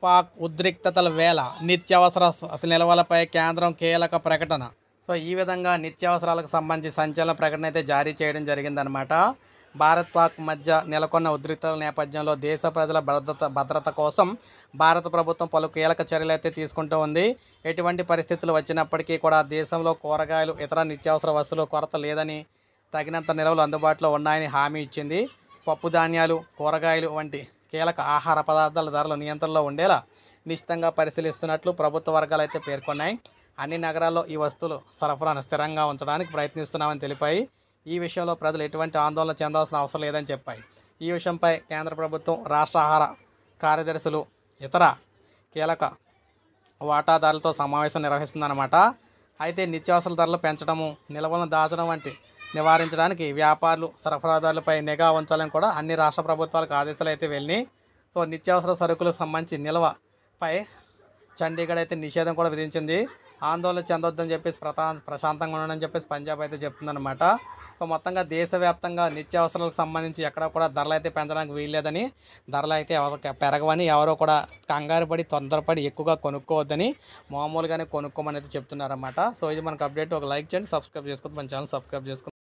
పాక్ ఉద్రిక్తతల వేళ నిత్యావసర నిల్వలపై కేంద్రం కీలక ప్రకటన. సో ఈ విధంగా నిత్యావసరాలకు సంబంధించి సంచలన ప్రకటన అయితే జారీ చేయడం జరిగిందనమాట. భారత్ పాక్ మధ్య నెలకొన్న ఉద్రిక్తతల నేపథ్యంలో దేశ ప్రజల భద్రత కోసం భారత ప్రభుత్వం పలు కీలక చర్యలు అయితే తీసుకుంటూ ఉంది. ఎటువంటి పరిస్థితులు వచ్చినప్పటికీ కూడా దేశంలో కూరగాయలు, ఇతర నిత్యావసర వస్తువుల కొరత లేదని, తగినంత నిల్వలు అందుబాటులో ఉన్నాయని హామీ ఇచ్చింది. పప్పు ధాన్యాలు, కూరగాయలు వంటి కీలక ఆహార పదార్థాల ధరలు నియంత్రణలో ఉండేలా నిశ్చితంగా పరిశీలిస్తున్నట్లు ప్రభుత్వ వర్గాలు అయితే పేర్కొన్నాయి. అన్ని నగరాల్లో ఈ వస్తువులు సరఫరాను స్థిరంగా ఉంచడానికి ప్రయత్నిస్తున్నామని తెలిపాయి. ఈ విషయంలో ప్రజలు ఎటువంటి ఆందోళన చెందాల్సిన అవసరం లేదని చెప్పాయి. ఈ విషయంపై కేంద్ర ప్రభుత్వం, రాష్ట్ర ఆహార కార్యదర్శులు, ఇతర కీలక వాటాదారులతో సమావేశం నిర్వహిస్తుందన్నమాట. అయితే నిత్యావసరాల ధరలు పెంచడము, నిల్వలను దాచడం వంటి నివారించడానికి వ్యాపారులు, సరఫరాదారులపై నిఘా ఉంచాలని కూడా అన్ని రాష్ట్ర ప్రభుత్వాలకు ఆదేశాలు అయితే వెళ్ళినాయి. సో నిత్యావసర సరుకులకు సంబంధించి నిల్వపై చండీగఢ్ అయితే నిషేధం కూడా విధించింది. ఆందోళన చెందొద్దని చెప్పేసి ప్రశాంతంగా ఉండని చెప్పేసి పంజాబ్ అయితే చెప్తుందన్నమాట. సో మొత్తంగా దేశవ్యాప్తంగా నిత్యావసరాలకు సంబంధించి ఎక్కడ కూడా ధరలు అయితే పెంచడానికి వీల్లేదని, ధరలు అయితే పెరగవని, ఎవరో కూడా కంగారు పడి తొందరపడి ఎక్కువగా కొనుక్కోవద్దని, మామూలుగానే కొనుక్కోమని అయితే చెప్తున్నారన్నమాట. సో ఇది మనకు అప్డేట్. ఒక లైక్ చేయండి, సబ్స్క్రైబ్ చేసుకోండి, మన ఛానల్ సబ్స్క్రైబ్ చేసుకోండి.